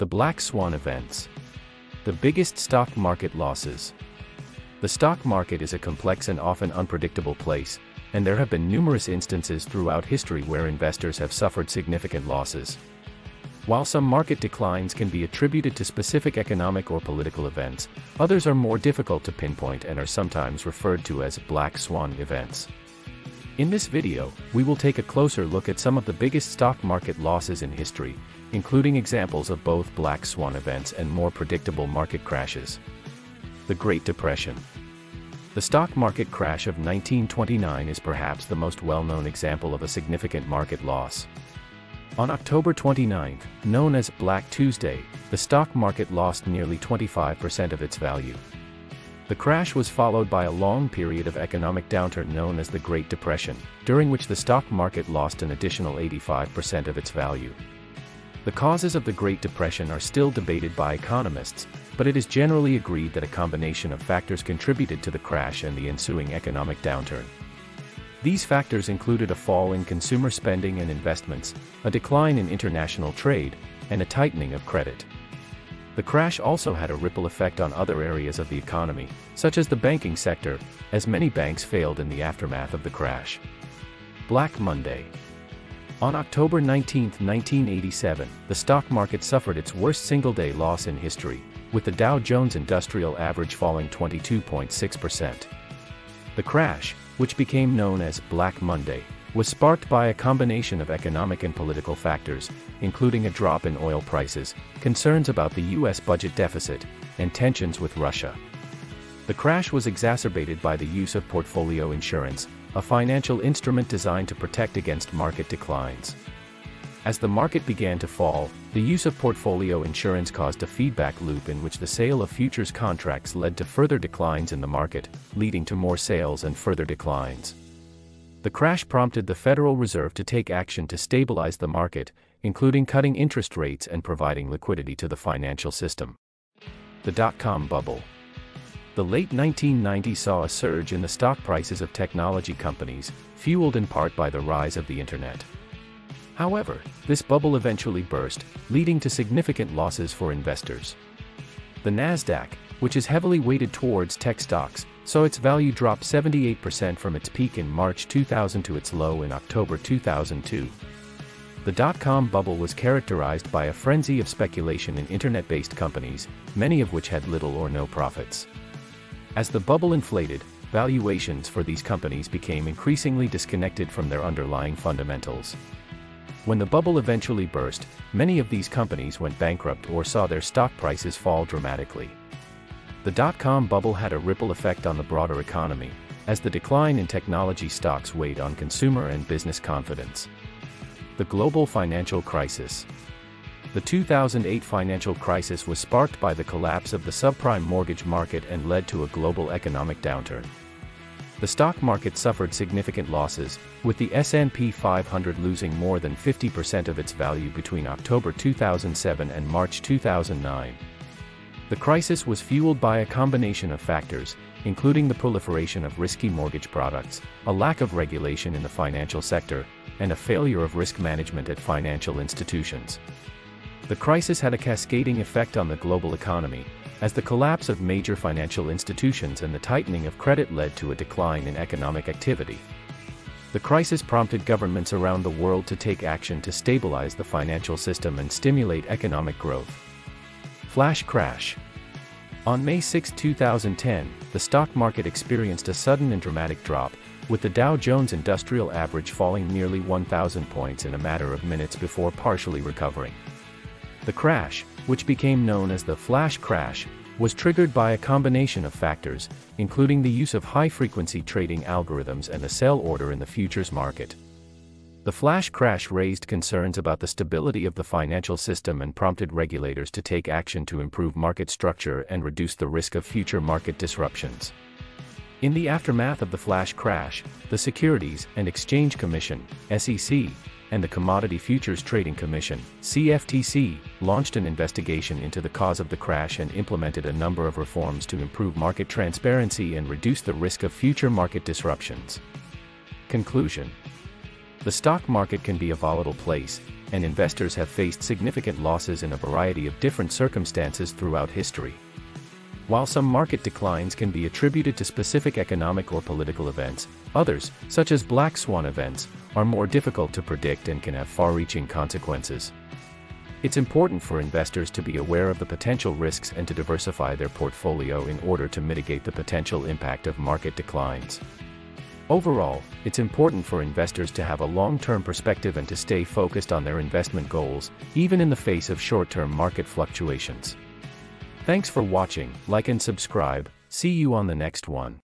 The black swan events. The biggest stock market losses. The stock market is a complex and often unpredictable place, and there have been numerous instances throughout history where investors have suffered significant losses. While some market declines can be attributed to specific economic or political events, others are more difficult to pinpoint and are sometimes referred to as black swan events. In this video, we will take a closer look at some of the biggest stock market losses in history, including examples of both black swan events and more predictable market crashes. The Great Depression. The stock market crash of 1929 is perhaps the most well-known example of a significant market loss. On October 29, known as Black Tuesday, the stock market lost nearly 25% of its value. The crash was followed by a long period of economic downturn known as the Great Depression, during which the stock market lost an additional 85% of its value. The causes of the Great Depression are still debated by economists, but it is generally agreed that a combination of factors contributed to the crash and the ensuing economic downturn. These factors included a fall in consumer spending and investments, a decline in international trade, and a tightening of credit. The crash also had a ripple effect on other areas of the economy, such as the banking sector, as many banks failed in the aftermath of the crash. Black Monday. On October 19, 1987, the stock market suffered its worst single-day loss in history, with the Dow Jones Industrial Average falling 22.6%. The crash, which became known as Black Monday, was sparked by a combination of economic and political factors, including a drop in oil prices, concerns about the U.S. budget deficit, and tensions with Russia. The crash was exacerbated by the use of portfolio insurance, a financial instrument designed to protect against market declines. As the market began to fall, the use of portfolio insurance caused a feedback loop in which the sale of futures contracts led to further declines in the market, leading to more sales and further declines. The crash prompted the Federal Reserve to take action to stabilize the market, including cutting interest rates and providing liquidity to the financial system. The dot-com bubble. The late 1990s saw a surge in the stock prices of technology companies, fueled in part by the rise of the internet. However, this bubble eventually burst, leading to significant losses for investors. The Nasdaq, which is heavily weighted towards tech stocks, saw its value drop 78% from its peak in March 2000 to its low in October 2002. The dot-com bubble was characterized by a frenzy of speculation in internet-based companies, many of which had little or no profits. As the bubble inflated, valuations for these companies became increasingly disconnected from their underlying fundamentals. When the bubble eventually burst, many of these companies went bankrupt or saw their stock prices fall dramatically. The dot-com bubble had a ripple effect on the broader economy, as the decline in technology stocks weighed on consumer and business confidence. The global financial crisis. The 2008 financial crisis was sparked by the collapse of the subprime mortgage market and led to a global economic downturn. The stock market suffered significant losses, with the S&P 500 losing more than 50% of its value between October 2007 and March 2009. The crisis was fueled by a combination of factors, including the proliferation of risky mortgage products, a lack of regulation in the financial sector, and a failure of risk management at financial institutions. The crisis had a cascading effect on the global economy, as the collapse of major financial institutions and the tightening of credit led to a decline in economic activity. The crisis prompted governments around the world to take action to stabilize the financial system and stimulate economic growth. Flash crash. On May 6, 2010, the stock market experienced a sudden and dramatic drop, with the Dow Jones Industrial Average falling nearly 1,000 points in a matter of minutes before partially recovering. The crash, which became known as the flash crash, was triggered by a combination of factors, including the use of high-frequency trading algorithms and a sell order in the futures market. The flash crash raised concerns about the stability of the financial system and prompted regulators to take action to improve market structure and reduce the risk of future market disruptions. In the aftermath of the flash crash, the Securities and Exchange Commission, SEC, and the Commodity Futures Trading Commission, CFTC, launched an investigation into the cause of the crash and implemented a number of reforms to improve market transparency and reduce the risk of future market disruptions. Conclusion. The stock market can be a volatile place, and investors have faced significant losses in a variety of different circumstances throughout history. While some market declines can be attributed to specific economic or political events, others, such as black swan events, are more difficult to predict and can have far-reaching consequences. It's important for investors to be aware of the potential risks and to diversify their portfolio in order to mitigate the potential impact of market declines. Overall, it's important for investors to have a long-term perspective and to stay focused on their investment goals, even in the face of short-term market fluctuations. Thanks for watching, like and subscribe, see you on the next one.